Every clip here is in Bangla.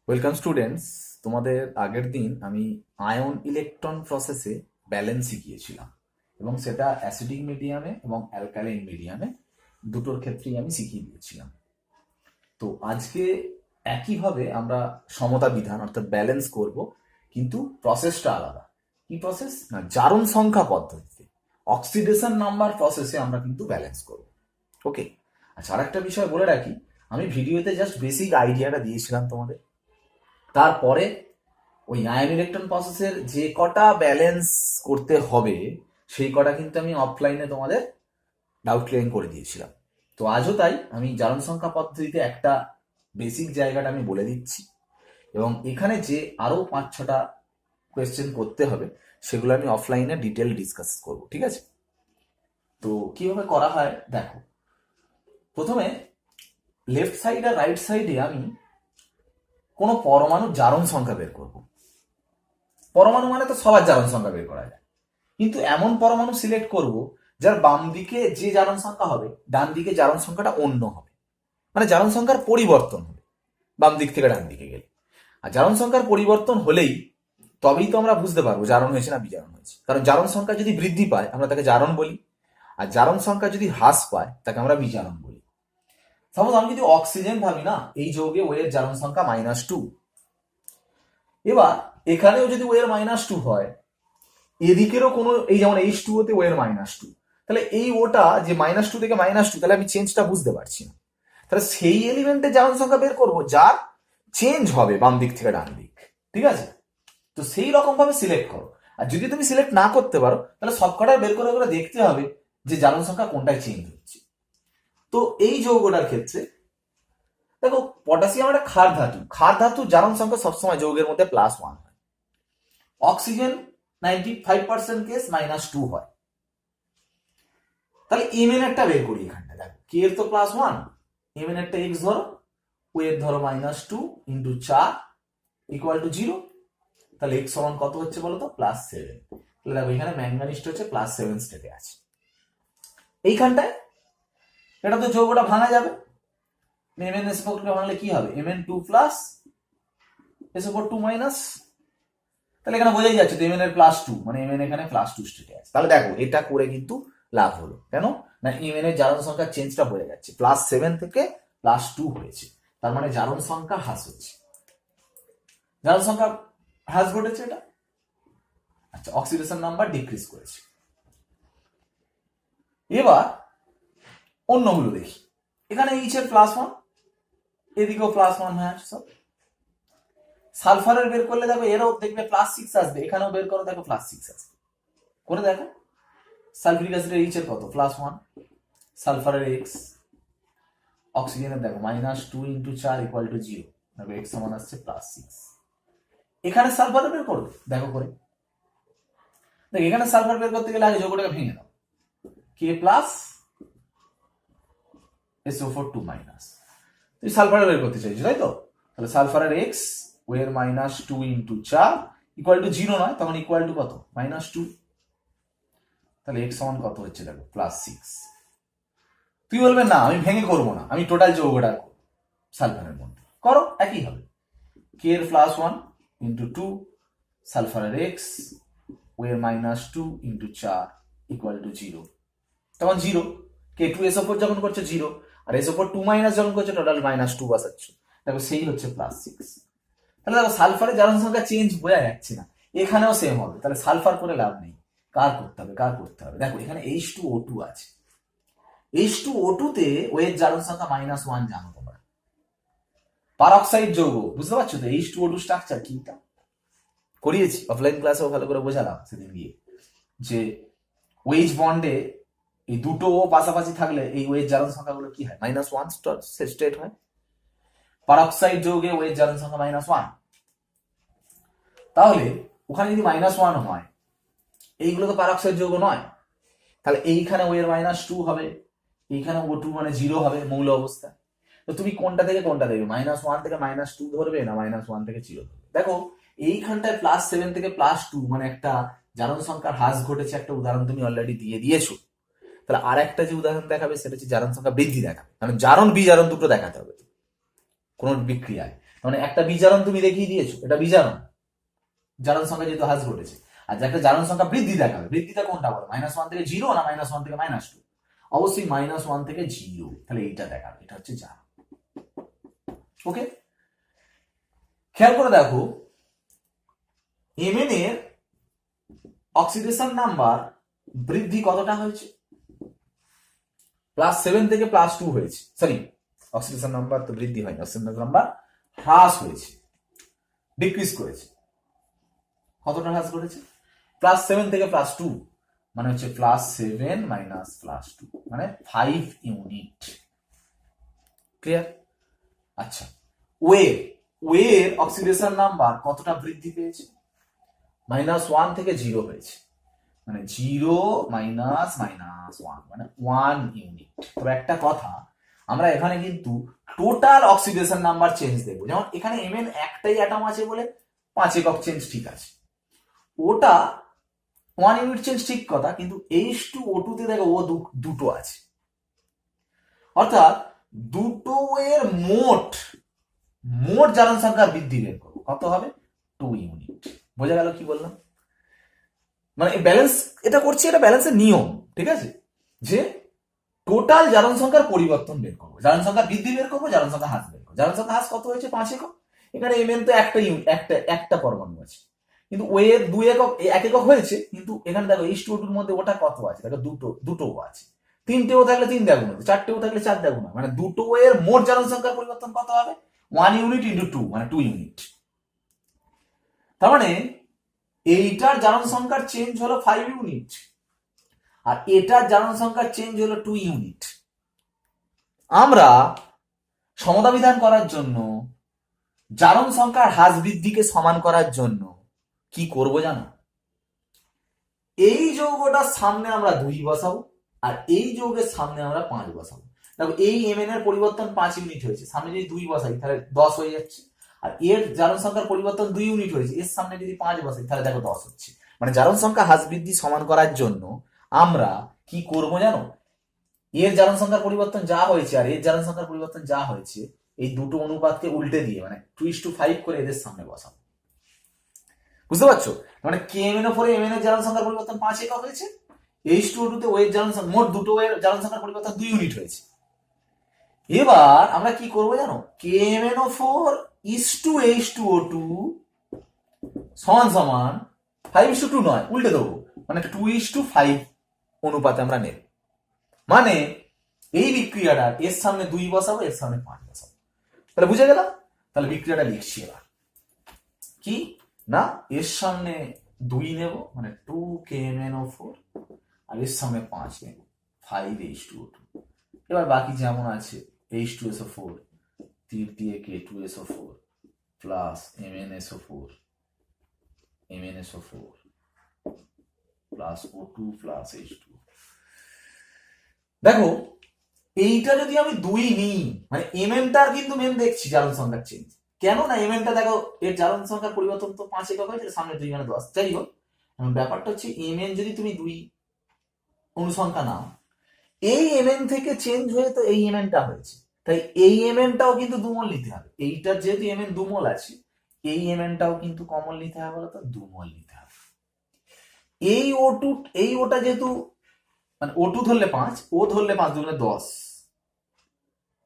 Welcome students. তোমাদের আগের দিন আমি আয়ন ইলেকট্রন প্রসেসে ব্যালেন্স শিখিয়েছিলাম এবং সেটা অ্যাসিডিক মিডিয়ামে এবং অ্যালকালাইন মিডিয়ামে দুটোর ক্ষেত্রেই আমি শিখিয়ে দিয়েছিলাম। তো আজকে একইভাবে আমরা সমতা বিধান অর্থাৎ ব্যালেন্স করব, কিন্তু প্রসেসটা আলাদা। কি প্রসেস? না, জারণ সংখ্যা পদ্ধতিতে অক্সিডেশন নাম্বার প্রসেসে আমরা কিন্তু ব্যালেন্স করব। ওকে। আচ্ছা, আর একটা বিষয় বলে রাখি, আমি ভিডিওতে জাস্ট বেসিক আইডিয়াটা দিয়েছিলাম তোমাদের। তারপরে ওই আয়ন ইলেকট্রন প্রসেসের যে কটা ব্যালেন্স করতে হবে সেই কটা কিন্তু আমি অফলাইনে তোমাদের ডাউট ক্লিয়ারিং করে দিয়েছিলাম। তো আজও তাই, আমি জারণ সংখ্যা পদ্ধতিতে একটা বেসিক জায়গাটা আমি বলে দিচ্ছি এবং এখানে যে আরো 5-6টা কোয়েশ্চেন করতে হবে সেগুলো আমি অফলাইনে ডিটেল ডিসকাস করব, ঠিক আছে? তো কিভাবে করা হয় দেখো। প্রথমে লেফট সাইড আর রাইট সাইডে আমি কোনো পরমাণুর জারণ সংখ্যা বের করব। পরমাণু মানে তো সবার জারণ সংখ্যা বের করা যায়, কিন্তু এমন পরমাণু সিলেক্ট করব যার বাম দিকে যে জারণ সংখ্যা হবে ডান দিকে জারণ সংখ্যাটা অন্য হবে, মানে জারণ সংখ্যার পরিবর্তন হবে বাম দিক থেকে ডান দিকে গেলে। আর জারণ সংখ্যার পরিবর্তন হলেই তবেই তো আমরা বুঝতে পারবো জারণ হয়েছে না বিজারণ হয়েছে। কারণ জারণ সংখ্যা যদি বৃদ্ধি পায় আমরা তাকে জারণ বলি, আর জারণ সংখ্যা যদি হ্রাস পায় তাকে আমরা বিজারণ বলি। সাপোজ আমি যদি অক্সিজেন ভাবি না, এই যৌগে ও এর জারণ সংখ্যা -2। এবার এখানেও যদি ও এর -2 হয়, এদিকেরও কোনো, এই যেমন H2O তে ও এর -2, তাহলে এই ওটা যে -2 থেকে -2, তাহলে আমি চেঞ্জটা বুঝতে পারছি না। তাহলে সেই এলিমেন্টের জারণ সংখ্যা বের করবো যার চেঞ্জ হবে বাম দিক থেকে ডান দিক, ঠিক আছে? তো সেই রকম ভাবে সিলেক্ট করো। আর যদি তুমি সিলেক্ট না করতে পারো তাহলে সবকটাই বের করে করে দেখতে হবে যে জারণ সংখ্যা কোনটায় চেঞ্জ হচ্ছে। তো এই যৌগটার ক্ষেত্রে দেখো, পটাশিয়াম একটা ক্ষার ধাতু। ক্ষার ধাতু জারণ সংখ্যা সবসময় যৌগের মধ্যে +1 হয়। অক্সিজেন 95% কেস -2 হয়। তাহলে এমএন একটা বের করি এখানটা। দেখো, কে এর তো +1, এমএন একটা এক্স ধরো, ও এর ধরো -2 ইন্টু 4 ইকুয়াল টু 0। তাহলে এক্স সমান কত হচ্ছে বলো তো? +7। তাহলে দেখো এখানে ম্যাঙ্গানিজটা হচ্ছে +7 স্টেটে আছে। এইখানটায় এটা তো যৌগটা ভাঙা যাবে। এমএন এসও4 ভাঙলে কি হবে? Mn2 প্লাস SO4 2 তাহলে এখানে বোঝাই যাচ্ছে তো এমএন এর +2, মানে এমএন এখানে +2 স্টেটে আছে। তাহলে দেখো এটা করে কিন্তু লাভ হলো। কেন না, এমএন এর জারণ সংখ্যার চেঞ্জটা হয়ে যাচ্ছে, +7 থেকে +2 হয়েছে। তার মানে জারণ সংখ্যা হ্রাস হচ্ছে, জারণ সংখ্যা হ্রাস ঘটেছে এটা। আচ্ছা, অক্সিডেশন নাম্বার ডিক্রিজ করেছে। এবার অন্যগুলো দেখি। এখানে এইচ এর +1, এদিকেও +1 হয়ে আসছে সব। সালফারের বের করলে দেখো এরও দেখবে +6 আসবে, এখানেও বের করো দেখো +6 আসবে। করে দেখো সালফিউরিক অ্যাসিডের এইচ এর কত? +1, সালফারের এক্স। অক্সিজেনের দেখো -2 ইন্টু 4 ইকুয়াল টু 0, দেখো এক্স সমান আসছে +6। এখানে সালফার বের করবে, দেখো করে দেখো। এখানে সালফার বের করতে গেলে আগে যৌগটাকে ভেঙে দাও, কে প্লাস SO4 2 তুই সালফার বের করতে চাইছো তাই তো? তাহলে সালফারের এক্স ও এর -2 ইন্টু 4 ইকুয়াল টু 0 নয়, তখন ইকুয়াল টু কত? -2। তাহলে এক্স সমান কত হচ্ছে দেখো +6। তুই বলবে না আমি ভেঙে করবো না, আমি টোটাল যৌগটা করবো সালফারের মধ্যে। করো, একই হবে। কে এর +1 ইন্টু 2 সালফারের এক্স ও এর -2 ইন্টু 4 ইকুয়াল টু 0, তখন 0। K2SO4 যখন করছে 0, আর SO4 2 যখন করছে টোটাল -2 বসাচ্ছ, দেখো সেই হচ্ছে +6। তাহলে দেখো সালফারের জারণ সংখ্যা চেঞ্জ বোঝা যাচ্ছে না, এখানেও সেম হবে। তাহলে সালফার করে লাভ নেই, কার করতে হবে? কার করতে হবে? দেখো এখানে H2O2 আছে, H2O2 তে ও এর জারণ সংখ্যা -1 জানো তোমরা। পারঅক্সাইড যৌগ, বুঝতে পারছো তো H2O2 স্ট্রাকচার কিটা করিয়েছি অফলাইন ক্লাসেও ভালো করে বোঝালাম সেদিন গিয়ে, যে ওয়েজ বন্ডে এই দুটো ও পাশাপাশি থাকলে এই ওয়েজ জারণ সংখ্যাগুলো কি হয়? -1 স্টেট হয়। পারঅক্সাইড যৌগে ওয়েজ জারণ সংখ্যা -1। তাহলে ওখানে যদি -1 হয়, এইগুলো তো পারঅক্সাইড যৌগ নয়, তাহলে এইখানে ও এর -2 হবে, এইখানে O2 মানে 0 হবে মৌল অবস্থা। তো তুমি কোনটা থেকে কোনটা দেবে? -1 থেকে -2 ধরবে না -1 থেকে 0 ধরবে? দেখো এইখানটায় +7 থেকে +2 মানে একটা জারণ সংখ্যার হ্রাস ঘটেছে, একটা উদাহরণ তুমি অলরেডি দিয়ে দিয়েছো। তাহলে আর একটা যে উদাহরণ দেখাবে সেটা হচ্ছে জারণ সংখ্যা বৃদ্ধি দেখাবে, কারণ জারণ বিজারণ দুটো দেখাতে হবে কোন বিক্রিয়ায়। মানে একটা বিজারণ তুমি দেখিয়ে দিয়েছো, এটা বিজারণ, জারণ সংখ্যা যেহেতু হ্রাস ঘটেছে। আর যে একটা জারণ সংখ্যা বৃদ্ধি দেখাবে, বৃদ্ধিটা কোনটা বলো, -1 থেকে 0 না -1 থেকে -2? অবশ্যই -1 থেকে 0, তাহলে এইটা দেখাবে, এটা হচ্ছে জারণ। ওকে, খেয়াল করে দেখো Mn এর অক্সিডেশন নাম্বার বৃদ্ধি কতটা হয়েছে, +7 থেকে +2 হয়েছে। সরি, অক্সিডেশন নাম্বার তো বৃদ্ধি হয়নি, অক্সিডেশন নাম্বার হ্রাস হয়েছে, ডিক্রিজ করেছে। কতটা হ্রাস করেছে? +7 থেকে +2, মানে হচ্ছে +7 - +2, মানে 5 ইউনিট। ক্লিয়ার? আচ্ছা, ওয়ের অক্সিডেশন নাম্বার কতটা বৃদ্ধি পেয়েছে? -1 থেকে 0 হয়েছে, মানে 0 - -1, মানে 1 ইউনিট। তবে একটা কথা, আমরা এখানে কিন্তু টোটাল অক্সিডেশন নাম্বার চেঞ্জ দেখবো। যেমন এখানে Mn একটাই অ্যাটম আছে বলে 5 একক চেঞ্জ ঠিক আছে, ওটা 1 ইউনিট চেঞ্জ ঠিক কথা, কিন্তু H2O2 তে দেখো ও দুটো আছে, অর্থাৎ দুটো এর মোট জারণ সংখ্যা বৃদ্ধি বের করবো, কত হবে? 2 ইউনিট। বোঝা গেল কি বললাম? মানে ব্যালেন্স এটা করছি, এটা ব্যালেন্সের নিয়ম, ঠিক আছে, যে টোটাল জারণ সংখ্যার পরিবর্তন বের করবো, জারণ সংখ্যা বৃদ্ধি বের করবো, জারণ সংখ্যা হ্রাস বের করবো। জারণ সংখ্যা হ্রাস কত হয়েছে? 5 একক। এখানে Mn তো একটা পরমাণু আছে, কিন্তু ওয়ের 2 একক 1 একক হয়েছে, কিন্তু এখানে দেখো H2O2 এর মধ্যে ওটা কত আছে, দেখো দুটো আছে, 3টেও থাকলে 3 দ্বিগুণ হবে, 4টেও থাকলে 4 দ্বিগুণ হবে, মানে দুটো এর মোট জারণ সংখ্যার পরিবর্তন কত হবে? 1 ইউনিট ইন্টু 2, মানে 2 ইউনিট। তার মানে এইটার জারণ সংখ্যার চেঞ্জ হলো 5 ইউনিট, আর এটার জারণ সংখ্যার চেঞ্জ হলো 2 ইউনিট। আমরা সমতা বিধান করার জন্য, জারণ সংখ্যার হ্রাস বৃদ্ধিকে সমান করার জন্য কি করব জানো? এই যৌগটার সামনে আমরা 2 বসাবো, আর এই যৌগের সামনে আমরা 5 বসাবো। দেখো এই Mn এর পরিবর্তন 5 ইউনিট হয়েছে, সামনে যদি 2 বসাই তাহলে 10 হয়ে যাচ্ছে, আর এর জারণ সংখ্যার পরিবর্তন 2 ইউনিট হয়েছে, এর সামনে যদি 5 বসাই তাহলে দেখো 10 হচ্ছে। মানে জারণ সংখ্যা হ্রাস বৃদ্ধি সমান করার জন্য আমরা কি করব জানো? এর জারণ সংখ্যার পরিবর্তন যা হয়েছে আর এর জারণ সংখ্যার পরিবর্তন যা হয়েছে, এই দুটো অনুপাতকে উল্টে দিয়ে, মানে 2:5 করে এদের সামনে বসাবো। বুঝতে পারছো? মানে KMnO4 এ Mn এর জারণ সংখ্যার পরিবর্তন 5 একক হয়েছে, H2O2 তে ওয়ের জারণ সংখ্যা, মোট দুটো ওয়ের জারণ সংখ্যার পরিবর্তন 2 ইউনিট হয়েছে। এবার আমরা কি করব জানো? KMnO4 H2O2 সমান 5:2 নয়, উল্টে দেবো, মানে 2:5 অনুপাতে আমরা নেব। মানে এই বিক্রিয়াটা এর সামনে 2 বসাবো, এর সামনে 5 বসাবো। তাহলে বুঝে গেল? তাহলে বিক্রিয়াটা লিখছি এবার কি না, এর সামনে 2 নেব, মানে 2 KMnO4, আর এর সামনে 5 নেব, 5H2O2। এবার বাকি যেমন আছে H2SO4, তীর দিয়ে K2SO4 plus MnSO4 plus O2 plus H2। দেখো এইটা যদি আমি 2 নিই, মানে Mnটার কিন্তু মেন দেখছি জারণ সংখ্যার চেঞ্জ, কেন না Mnটা দেখো এর জারণ সংখ্যার পরিবর্তন তো 5 একক হয়েছে, সামনে 2 মানে 10। যাই হোক, ব্যাপারটা হচ্ছে Mn যদি তুমি 2 অনুসংখ্যা নাও, এই Mn থেকে চেঞ্জ হয়ে তো এই Mnটা হয়েছে, তাই এই Mnটাও কিন্তু 2 মোল নিতে হবে। এইটার যেহেতু Mn 2 মোল আছে, এই Mnটাও কিন্তু কমন নিতে হবে, বলতো 2 মোল নিতে হবে। এই O2, এই ওটা যেহেতু মানে O2 ধরলে 5, ও ধরলে 5 দুগুণে 10,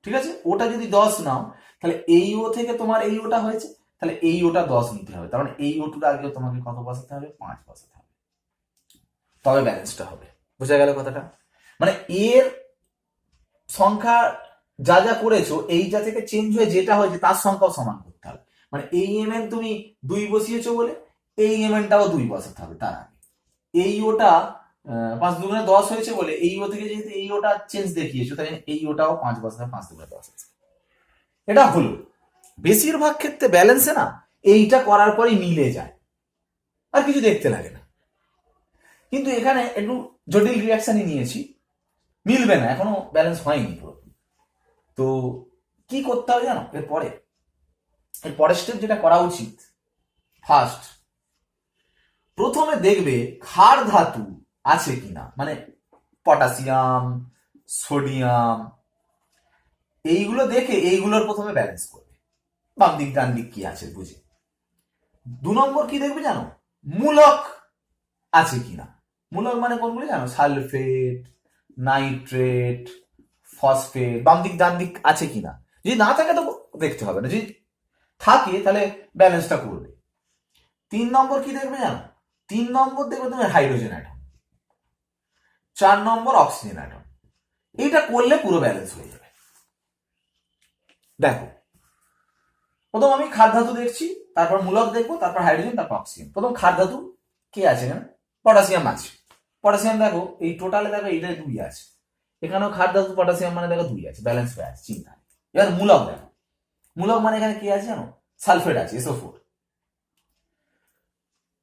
ঠিক আছে, ওটা যদি 10 নাও, তাহলে এই ও থেকে তোমার এই ওটা হয়েছে, তাহলে এই ওটা 10 নিতে হবে। তার মানে এই ওটুটা আগে তোমাকে কত বসাতে হবে? 5 বসাতে হবে, তবে ব্যালেন্সটা হবে। বোঝা গেল কথাটা? মানে এর সংখ্যা যা যা করেছো, এইটা থেকে চেঞ্জ হয়ে যেটা হয়েছে তার সংখ্যাও সমান করতে হবে। মানে এই Mn তুমি 2 বসিয়েছো বলে এই Mnটাও 2 বসাতে হবে তার আগে। এই ওটা 5 দুগুণে 10 হয়েছে বলে এই ও থেকে যেহেতু এই ওটা চেঞ্জ দেখিয়েছো, তাই এই ওটাও 5 বসাতে, 5 দুগুণে 10 আছে। এটা হলো বেশিরভাগ ক্ষেত্রে ব্যালেন্সে না এইটা করার পরেই মিলে যায়, আর কিছু দেখতে লাগে না। কিন্তু এখানে একটু জটিল রিয়াকশনই নিয়েছি, মিলবে না, এখনো ব্যালেন্স হয়নি পুরো। তো কি করতে হবে জানো? এর পরের স্টেপ যেটা করা উচিত, ফার্স্ট প্রথমে দেখবে ক্ষার ধাতু আছে কিনা, মানে পটাশিয়াম, সোডিয়াম, এইগুলো দেখে এইগুলোর প্রথমে ব্যালেন্স করবে। বাম দিক ডান দিক কি আছে বুঝে। 2 নম্বর কি দেখবে জানো, মূলক আছে কিনা। মূলক মানে কোনগুলি জানো, সালফেট, নাইট্রেট, ফসফেট, বাম দিক ডান দিক আছে কিনা। যদি না থাকে তো দেখতে হবে না, যদি থাকে তাহলে ব্যালেন্সটা করবে। 3 নম্বর কি দেখবে জানো, 3 নম্বর দেখবে তুমি হাইড্রোজেন অ্যাটম, 4 নম্বর অক্সিজেন অ্যাটম। এইটা করলে পুরো ব্যালেন্স হয়ে যাবে। দেখো প্রথম আমি ক্ষার ধাতু দেখছি, তারপর মূলক দেখবো, তারপর হাইড্রোজেন, তারপর অক্সিজেন। প্রথম ক্ষার ধাতু কে আছে এখানে, পটাশিয়াম আছে। পটাশিয়াম দেখো এই টোটালে দেখো এইটাই 2 আছে, এখানেও ক্ষার ধাতু পটাশিয়াম মানে দেখো 2 আছে, ব্যালেন্স হয়ে আছে, চিন্তা নেই। এবার মূলক দেখো, মূলক মানে এখানে কি আছে জানো, সালফেট আছে, SO4।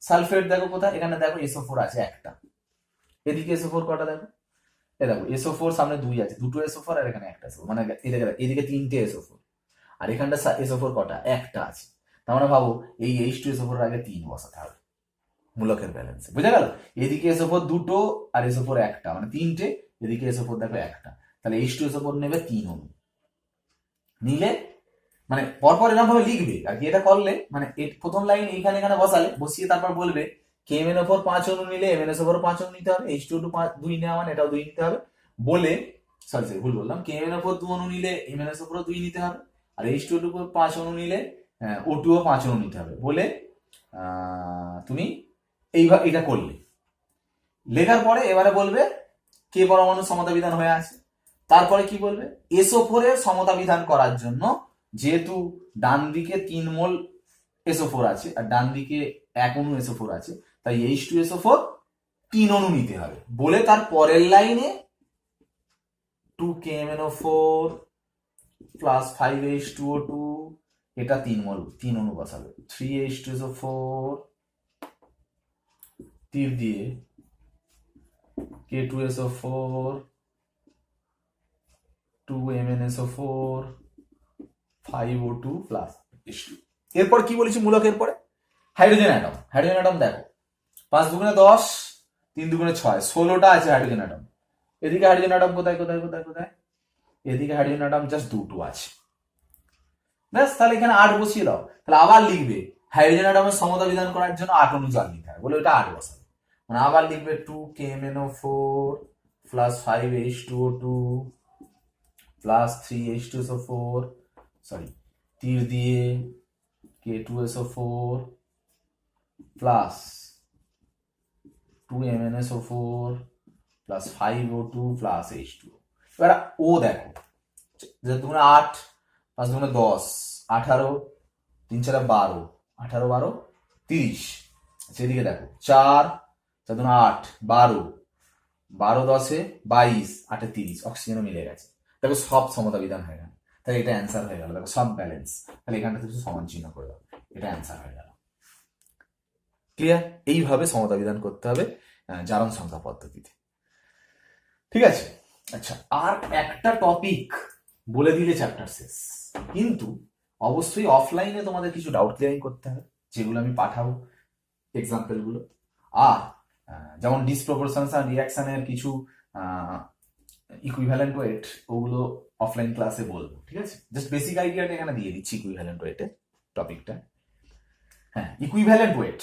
সালফেট দেখো কোথায়, এখানে দেখো SO4 আছে একটা, এদিকে SO4 কটা দেখো, এ দেখো SO4 সামনে 2 আছে, দুটো SO4 আর এখানে একটা SO4, মানে এদিকে 3টে SO4, আর এখানটা SO4 কটা, একটা আছে। তার মানে ভাবো এই H2SO4 এর আগে 3 বসাতে হবে মূলকের ব্যালেন্সে, বুঝা গেল। এদিকে SO4 দুটো আর SO4 একটা, মানে 3টে, এদিকে SO4 দেখো একটা, তাহলে H2SO4 নেবে 3 অণু, নিলে মানে পরপর এরকম ভাবে লিখবে আর কি। এটা করলে মানে প্রথম লাইন এইখানে এখানে বসালে, বসিয়ে তারপর বলবে KMnO4 5 অণু নিলে MnSO4 5 অণু নিতে হবে, H2O2 2 নেওয়া মানে এটাও 2 নিতে হবে বলে, সরি ভুল বললাম, KMnO4 2 অণু নিলে MnSO4 2 নিতে হবে, আর H2O2 5 অণু নিলে O2 5 অণু নিতে হবে বলে তুমি এইভাবে এটা করলে। লেখার পরে এবারে বলবে কে পরমাণু সমতা বিধান হয়ে আছে, তারপরে কি বলবে, SO4 এর সমতা বিধান করার জন্য যেহেতু ডান দিকে 3 মোল SO4 আছে আর ডান দিকে 1 অণু SO4 আছে, তাই H2SO4 3 অণু নিতে হবে বলে তার পরের লাইনে 2KMnO4 প্লাস 5H2O2, এটা 3 অণু বসাবে, 3H2SO4 তীর দিয়ে K2SO4 2MnSO4 5O2 plus H2। এরপর কি বলেছি মূলকের পরে, হাইড্রোজেন অ্যাটম। হাইড্রোজেন অ্যাটম দেখো 5 দুগুণে 10, 3 দুগুণে 6, 16টা আছে হাইড্রোজেন অ্যাটম। এদিকে হাইড্রোজেন অ্যাটম কোথায় কোথায় কোথায় কোথায়, এদিকে হাইড্রোজেন অ্যাটম জাস্ট 2 আছে। ব্যাস, তাহলে এখানে 8 বসিয়ে দাও। তাহলে আবার লিখবে হাইড্রোজেন অ্যাটমের সমতা বিধান করার জন্য 8 অণু জাল নিতে হয় বলে ওটা 8 বসাবে, মানে আবার লিখবে 2KMnO4 plus 5H2O2 plus 3H2SO4, sorry তীর দিয়ে K2SO4 plus 2MnSO4 plus 5O2 plus H2O। এবার ও দেখো, যেহেতু 8 5 দুগুণে 10, 18, 3 4 12, 18 12 30। আচ্ছা এদিকে দেখো 4 4 দুগুণে 8 12, 12 10 22, 8 30, অক্সিজেনও মিলে গেছে। দেখো সব সমতা বিধান হয়ে গেল, তাহলে এটা অ্যান্সার হয়ে গেল। দেখো সব ব্যালেন্স, তাহলে এখানটা কিছু সমান চিহ্ন করে দাও, এটা অ্যান্সার হয়ে গেল। ক্লিয়ার? এইভাবে সমতা বিধান করতে হবে জারণ সংখ্যা পদ্ধতিতে, ঠিক আছে। আচ্ছা আর একটা টপিক বলে দিলে চ্যাপ্টার শেষ, কিন্তু অবশ্যই অফলাইনে তোমাদের কিছু ডাউট ক্লিয়ারিং করতে হবে, যেগুলো আমি পাঠাবো এক্সাম্পল গুলো। আর যেমন ডিসপ্রপোর্শনস রিয়াকশনের কিছু ইকুইভ্যালেন্ট ওয়েট, ওগুলো অফলাইন ক্লাসে বলবো, ঠিক আছে। জাস্ট বেসিক আইডিয়াটা এখানে দিয়ে দিচ্ছি ইকুইভ্যালেন্ট ওয়েটের টপিকটা। হ্যাঁ, ইকুইভ্যালেন্ট ওয়েট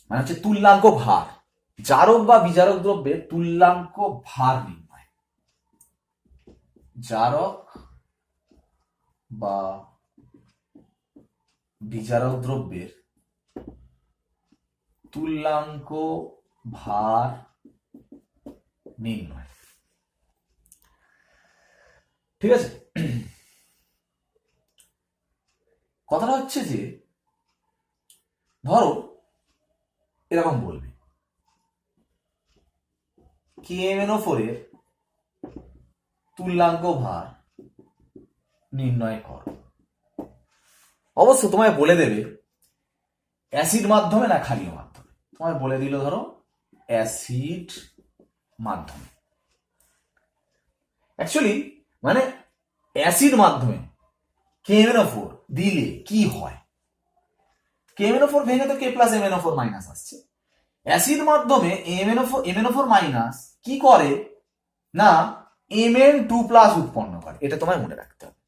মানে হচ্ছে তুল্যাঙ্ক ভার, জারক বা বিজারক দ্রব্যের তুল্যাঙ্ক ভার নির্ণয়। জারক বা বিজারক দ্রব্যের তুল্যাঙ্ক ভার নির্ণয়, ঠিক আছে। কথাটা হচ্ছে যে ধরো এরকম বলবে KMnO4 এর তুল্যাঙ্ক ভার নির্ণয় কর। অবশ্য তোমায় বলে দেবে অ্যাসিড মাধ্যমে না ক্ষারীয় মাধ্যমে, তোমায় বলে দিল ধরো অ্যাসিড মাধ্যমে। অ্যাকচুয়ালি মানে অ্যাসিড মাধ্যমে KMnO4 দিলে কি হয়, KMnO4 ভেঙে তো K প্লাস MnO4 মাইনাস আসছে। অ্যাসিড মাধ্যমে MnO4 মাইনাস কি করে না Mn2 প্লাস উৎপন্ন করে, এটা তোমায় মনে রাখতে হবে।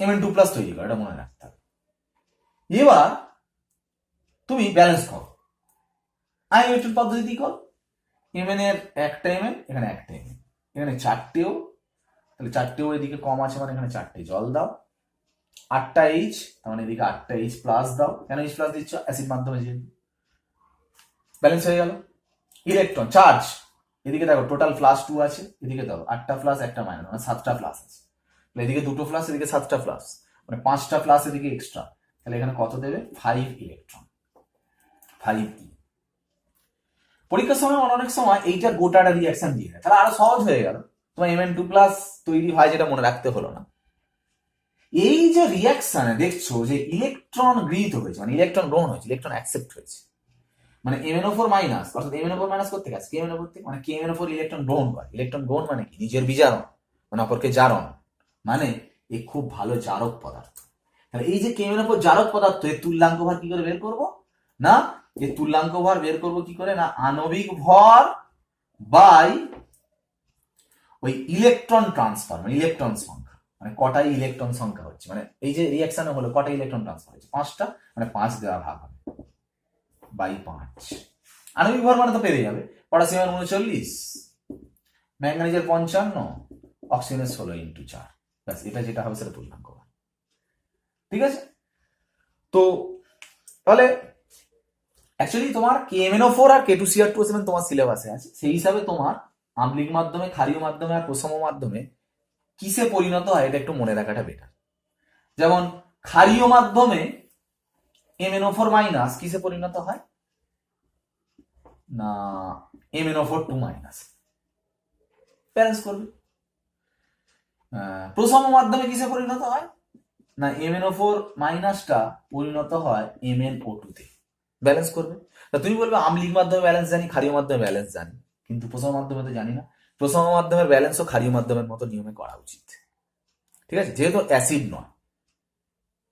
Mn2 প্লাস তৈরি করো, এটা মনে রাখতে হবে। এবার তুমি ব্যালেন্স করো, আয়ন ইলেকট্রন পদ্ধতি করো। Mn এর একটা Mn, এখানে একটা Mn, এখানে চারটেও, তাহলে চারটেও এদিকে কম আছে মানে এখানে চারটে জল দাও। 8টা H, তার মানে এদিকে 8টা H প্লাস দাও। কেন H প্লাস দিচ্ছ? অ্যাসিড মাধ্যমে যেহেতু। ব্যালেন্স হয়ে গেল। ইলেকট্রন চার্জ এদিকে দেখো, টোটাল প্লাস 2 আছে, এদিকে দাও 8টা প্লাস একটা মাইনাস, মানে 7টা প্লাস আছে। এদিকে 2টো প্লাস, এদিকে 7টা প্লাস, মানে 5টা প্লাস এদিকে এক্সট্রা। তাহলে এখানে কত দেবে? 5 ইলেকট্রন, 5e। পরীক্ষার সময় অনেক সময় এইটার গোটাটা রিয়াকশন দিয়ে দেয়, তাহলে আরো সহজ হয়ে গেল। তোমার Mn2 প্লাস তৈরি হয়, যেটা মনে রাখতে হলো না। এই যে রিয়াকশনে দেখছো যে ইলেকট্রন গৃহীত হয়েছে, মানে ইলেকট্রন গ্রহণ হয়েছে, ইলেকট্রন অ্যাকসেপ্ট হয়েছে, মানে MnO4 মাইনাস, অর্থাৎ MnO4 মাইনাস করতে গেছে KMnO4 থেকে, মানে KMnO4 ইলেকট্রন গ্রহণ করে। ইলেকট্রন গ্রহণ মানে কি? নিজের বিজারণ, মানে অপরকে জারণ, মানে এই খুব ভালো জারক পদার্থ। তাহলে এই যে KMnO4 জারক পদার্থ, এর তুল্যাঙ্ক ভর কি করে বের করব? না, এর তুল্যাঙ্ক ভর বের করব কি করে? না, আণবিক ভর বাই ওই ইলেকট্রন ট্রান্সফার, মানে ইলেকট্রন সংখ্যা, মানে কটাই ইলেকট্রন সংখ্যা হচ্ছে, মানে এই যে রিয়াকশনে হলো কটা ইলেকট্রন ট্রান্সফার হচ্ছে? 5টা, মানে 5 দেওয়া ভাগ হবে বাই 5। আণবিক ভর মানে তো পেরে যাবে, পটাশিয়ামের 39, ম্যাঙ্গানিজের 55, অক্সিজেনের 16 ইন্টু 4, ব্যাস এটা যেটা হবে সেটা তুল্যাঙ্ক ভর। ঠিক আছে? তো তাহলে অ্যাকচুয়ালি তোমার KMnO4 আর K2Cr2O7 তোমার সিলেবাসে আছে, সেই হিসাবে তোমার আম্লিক মাধ্যমে, ক্ষারীয় মাধ্যমে আর প্রশম মাধ্যমে কিসে পরিণত হয় এটা একটু মনে রাখাটা বেটার। যেমন ক্ষারীয় মাধ্যমে MnO4 মাইনাস কিসে পরিণত হয়? না, MnO4 মাইনাস। ব্যালেন্স করবে। প্রশম মাধ্যমে কিসে পরিণত হয়? না, MnO4 মাইনাসটা পরিণত হয় MnO2 তে। ব্যালেন্স করবে। তা তুমি বলবে আম্লিক মাধ্যমে ব্যালেন্স জানি, ক্ষারীয় মাধ্যমে ব্যালেন্স জানি, কিন্তু প্রশম মাধ্যমে তো জানি না। প্রশম মাধ্যমের ব্যালেন্সও ক্ষারীয় মাধ্যমের মতো নিয়মে করা উচিত। ঠিক আছে? যেহেতু অ্যাসিড নয়।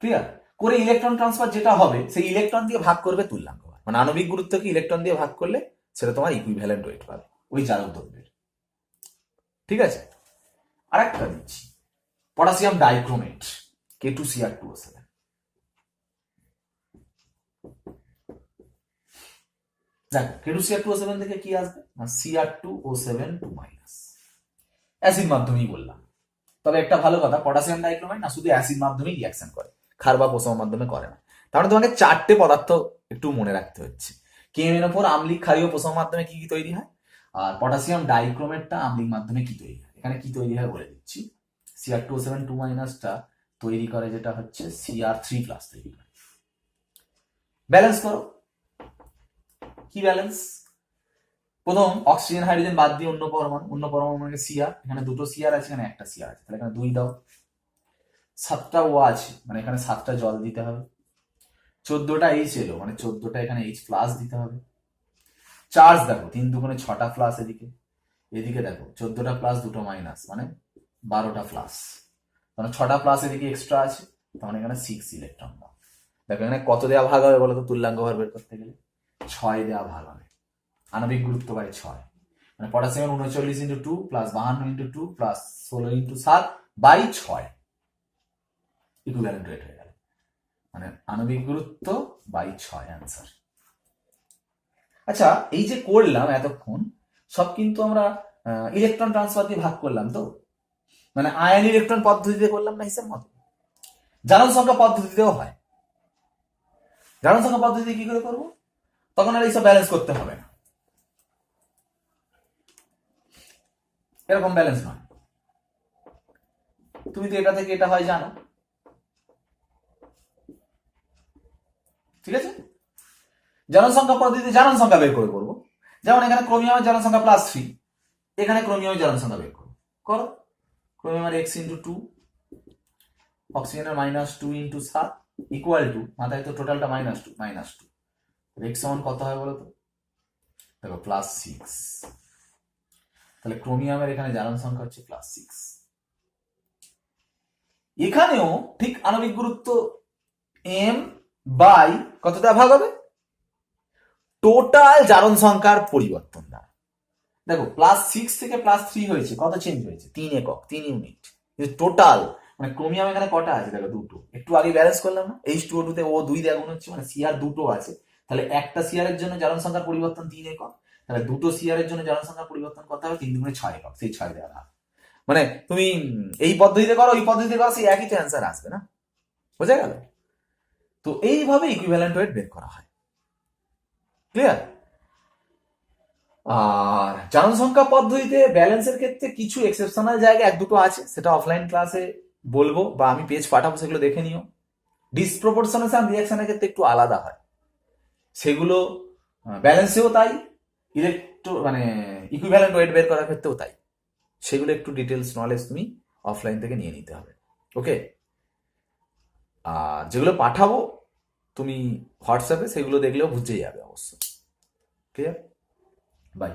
ক্লিয়ার? করে ইলেকট্রন ট্রান্সফার যেটা হবে, সেই ইলেকট্রন দিয়ে ভাগ করবে তুল্যাঙ্ক ভর, মানে আণবিক গুরুত্বকে ইলেকট্রন দিয়ে ভাগ করলে সেটা তোমার ইকুইভ্যালেন্ট ওয়েট পাবে ওই জারক দ্রব্যের। ঠিক আছে? আরেকটা দিচ্ছি, পটাশিয়াম ডাইক্রোমেট K2Cr2O7। দেখো K2Cr2O7 থেকে কি আসবে? না, Cr2O7 2-, অ্যাসিড মাধ্যমেই বললাম। তবে একটা ভালো কথা, পটাশিয়াম ডাইক্রোমেট না শুধু অ্যাসিড মাধ্যমেই রিয়াকশন করে, ক্ষার বা প্রশম মাধ্যমে করে না। তাহলে তোমাকে 4টে পদার্থ একটু মনে রাখতে হচ্ছে। KMnO4 আম্লিক, ক্ষারীয়, প্রশম মাধ্যমে কি কি তৈরি হয়, আর পটাশিয়াম ডাইক্রোমেটটা আম্লিক মাধ্যমে কি তৈরি হয়। এখানে কি তৈরি হয় বলে দিচ্ছি। Cr2O7 2-টা তৈরি করে যেটা হচ্ছে Cr3+ তৈরি করে। ব্যালেন্স করো। কি ব্যালেন্স? প্রথম অক্সিজেন হাইড্রোজেন বাদ দিয়ে অন্য পরমাণু মানে Cr, এখানে 2টো Cr আছে, এখানে একটা Cr আছে, তাহলে এখানে 2 দাও। 7টা O আছে, মানে এখানে 7টা জল দিতে হবে। 14টা H এলো, মানে 14টা এখানে H প্লাস দিতে হবে। চার্জ দেখো, 3 দুগুণে 6টা প্লাস, এদিকে এদিকে দেখো 14টা প্লাস 2টো মাইনাস, মানে 12টা প্লাস, মানে 6টা প্লাস এদিকে এক্সট্রা আছে, তাহলে এখানে 6 ইলেকট্রন দাও। দেখো এখানে কত দেওয়া ভাগ হবে বলো তো তুল্যাঙ্ক ভর বের করতে গেলে? 6 দেওয়া ভাগ হবে, আণবিক গুরুত্ব বাই 6, মানে potassium 39 into 2 plus 52 into 2 plus 16 into 7 by 6, equivalent weight হয়ে গেল, মানে আণবিক গুরুত্ব বাই 6 অ্যান্সার। আচ্ছা, এই যে করলাম এতক্ষণ সব কিন্তু আমরা ইলেকট্রন ট্রান্সফার দিয়ে ভাগ করলাম, তো মানে আয়ন ইলেকট্রন পদ্ধতিতে করলাম না হিসাব মতো। জারণ সংখ্যা পদ্ধতিতেও হয়। জারণ সংখ্যা পদ্ধতিতে কি করে করবো? তখন আর এইসব ব্যালেন্স করতে হবে না, এরকম ব্যালেন্স নয়। তুমি তো এটা থেকে এটা হয় জানো। ঠিক আছে? জারণ সংখ্যা পদ্ধতিতে জারণ সংখ্যা বের করে করবো। যেমন এখানে ক্রোমিয়ামের জারণ সংখ্যা +3, এখানে ক্রোমিয়ামের জারণ সংখ্যা বের করবো। করো। ক্রোমিয়ামের X ইন্টু 2, অক্সিজেনের -2 ইন্টু 7 ইকুয়াল টু, মাথায় তো টোটালটা -2, X সমান কত হয় বলো তো? দেখো +6, তাহলে ক্রোমিয়ামের এখানে জারণ সংখ্যা হচ্ছে +6। এখানেও ঠিক আণবিক গুরুত্ব m বাই কত দেওয়া ভাগ হবে? টোটাল জারণ সংখ্যার পরিবর্তন দ্বারা। দেখো +6 থেকে +3 হয়েছে, কত চেঞ্জ হয়েছে? 3 একক, 3 ইউনিট। টোটাল মানে ক্রোমিয়াম এখানে কটা আছে দেখো, দুটো। একটু আগে ব্যালেন্স করলাম না, H2O2 তে ও 2 দিয়ে গুণ হচ্ছে, মানে সিআর দুটো আছে। তাহলে একটা সিআর এর জন্য জারণ সংখ্যার পরিবর্তন 3 একক, তাহলে দুটো সিআর এর জন্য জারণ সংখ্যার পরিবর্তন করতে হবে 3 দুগুণে 6 একক, সেই 6 দেওয়া হবে। মানে তুমি এই পদ্ধতিতে করো, ওই পদ্ধতিতে করো, সেই একই তো অ্যান্সার আসবে না? বোঝা গেল? তো এইভাবে ইকুইভ্যালেন্ট ওয়েট বের করা হয়। ক্লিয়ার? আর জারণ সংখ্যা পদ্ধতিতে ব্যালেন্সের ক্ষেত্রে কিছু এক্সেপশনাল জায়গা এক দুটো আছে, সেটা অফলাইন ক্লাসে বলবো বা আমি পেজ পাঠাবো, সেগুলো দেখে নিও। ডিসপ্রপোর্শনেশন রিয়াকশনের ক্ষেত্রে একটু আলাদা হয়, সেগুলো ব্যালেন্সেও তাই, মানে ইকুইভ্যালেন্ট ওয়েট বের করার ক্ষেত্রেও তাই। সেগুলো একটু ডিটেলস নলেজ তুমি অফলাইন থেকে নিয়ে নিতে হবে। ওকে? আর যেগুলো পাঠাবো তুমি হোয়াটসঅ্যাপে, সেগুলো দেখলেও বুঝে যাবে অবশ্য। ক্লিয়ার? বাই।